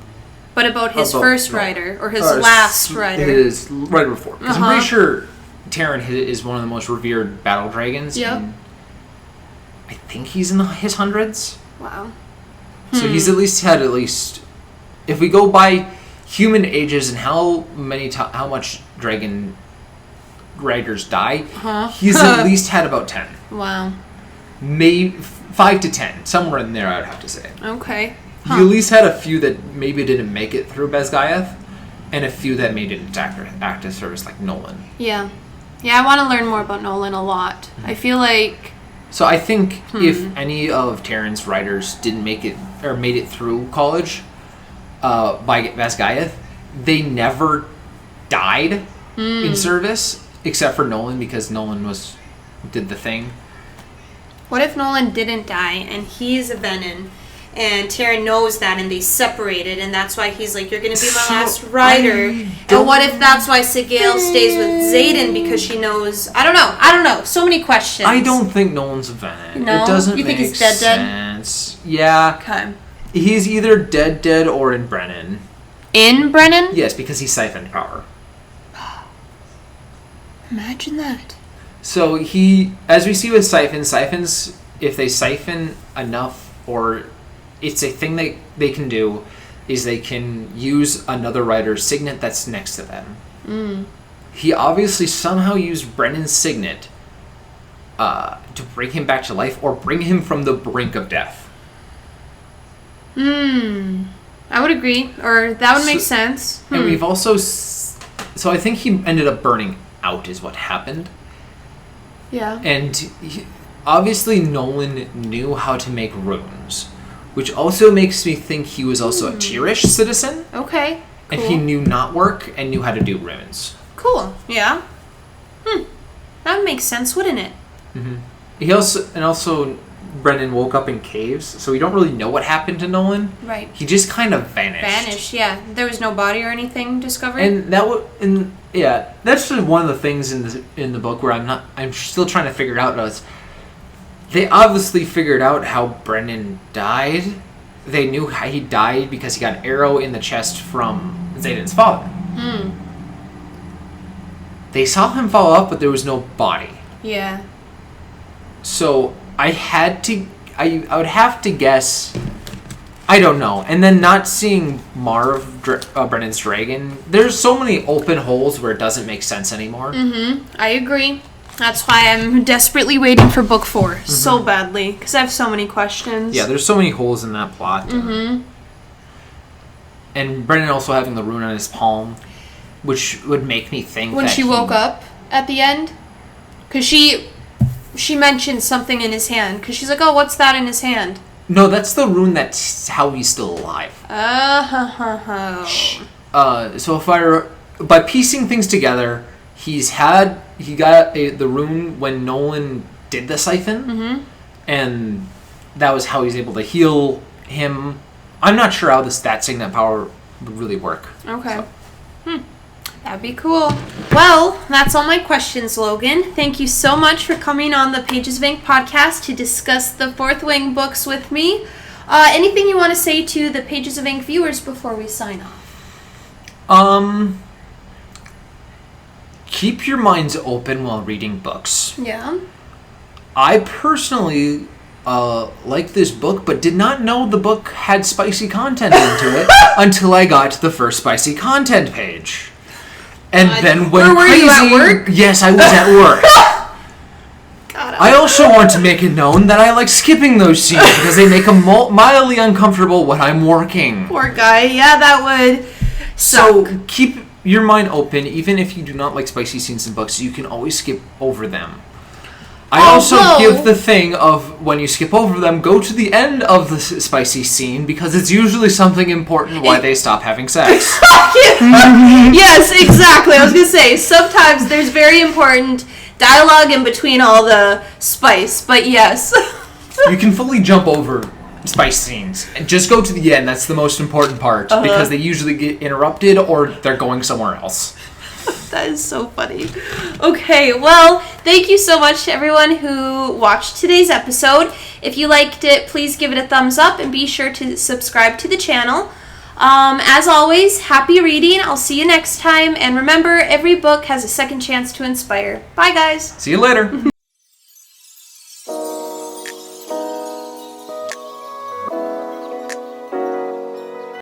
but about his first rider, or his last rider. His rider before. Because I'm pretty sure Terran is one of the most revered battle dragons. Yep. I think he's in his hundreds. Wow. So he's at least, if we go by human ages and how much dragon riders die, he's at least had about 10. Wow. Maybe 5 to 10, somewhere in there, I would have to say. Okay. He at least had a few that maybe didn't make it through Basgiath, and a few that made it into active service, like Nolan. Yeah, I want to learn more about Nolan a lot. I feel like... So I think if any of Terran's riders didn't make it, or made it through college by Basgiath, they never died in service, except for Nolan, because Nolan did the thing. What if Nolan didn't die, and he's a Venom, and Terran knows that, and they separated, and that's why he's like, you're going to be my last rider. And what if that's why Sigale stays with Xaden, because she knows... I don't know. So many questions. I don't think Nolan's a Venom. No? It doesn't you think make he's dead? sense. Yeah. Okay. He's either dead, or in Brennan. In Brennan? Yes, because he siphoned power. Imagine that. So as we see with siphons, if they siphon enough, or it's a thing they can do, is they can use another rider's signet that's next to them. He obviously somehow used Brennan's signet to bring him back to life, or bring him from the brink of death. I would agree, or that would make sense. And we've also... So I think he ended up burning out is what happened. Yeah. And obviously Nolan knew how to make runes, which also makes me think he was also a Tierish citizen. Okay, cool. And he knew knotwork and knew how to do runes. Cool, yeah. That would make sense, wouldn't it? He also Brennan woke up in caves, so we don't really know what happened to Nolan. Right. He just kind of vanished. Yeah. There was no body or anything discovered. And that's just one of the things in the book where I'm still trying to figure out. they obviously figured out how Brennan died. They knew how he died because he got an arrow in the chest from Xaden's father. They saw him fall off, but there was no body. Yeah. So I would have to guess. I don't know. And then not seeing Marv, Brennan's dragon, there's so many open holes where it doesn't make sense anymore. I agree. That's why I'm desperately waiting for book 4 so badly, because I have so many questions. Yeah, there's so many holes in that plot. And Brennan also having the rune on his palm, which would make me think when that she woke up at the end, because she mentioned something in his hand, because she's like, oh, what's that in his hand? No, that's the rune that's how he's still alive. So by piecing things together, he got the rune when Nolan did the siphon, and that was how he's able to heal him. I'm not sure how that signet power would really work. Okay. That'd be cool. Well, that's all my questions, Logan. Thank you so much for coming on the Pages of Ink podcast to discuss the Fourth Wing books with me. Anything you want to say to the Pages of Ink viewers before we sign off? Keep your minds open while reading books. Yeah. I personally like this book, but did not know the book had spicy content into it until I got to the first spicy content page. And then went crazy. Were you at work? Yes, I was at work. God, I also want to make it known that I like skipping those scenes because they make them mildly uncomfortable when I'm working. Poor guy. Yeah, that would suck. So keep your mind open. Even if you do not like spicy scenes in books, you can always skip over them. I also give the thing of when you skip over them, go to the end of the spicy scene because it's usually something important why they stop having sex. Yes, exactly. I was going to say, sometimes there's very important dialogue in between all the spice, but yes. You can fully jump over spice scenes and just go to the end. That's the most important part because they usually get interrupted or they're going somewhere else. That is so funny. Okay, well, thank you so much to everyone who watched today's episode. If you liked it, please give it a thumbs up and be sure to subscribe to the channel. As always, happy reading. I'll see you next time. And remember, every book has a second chance to inspire. Bye, guys. See you later.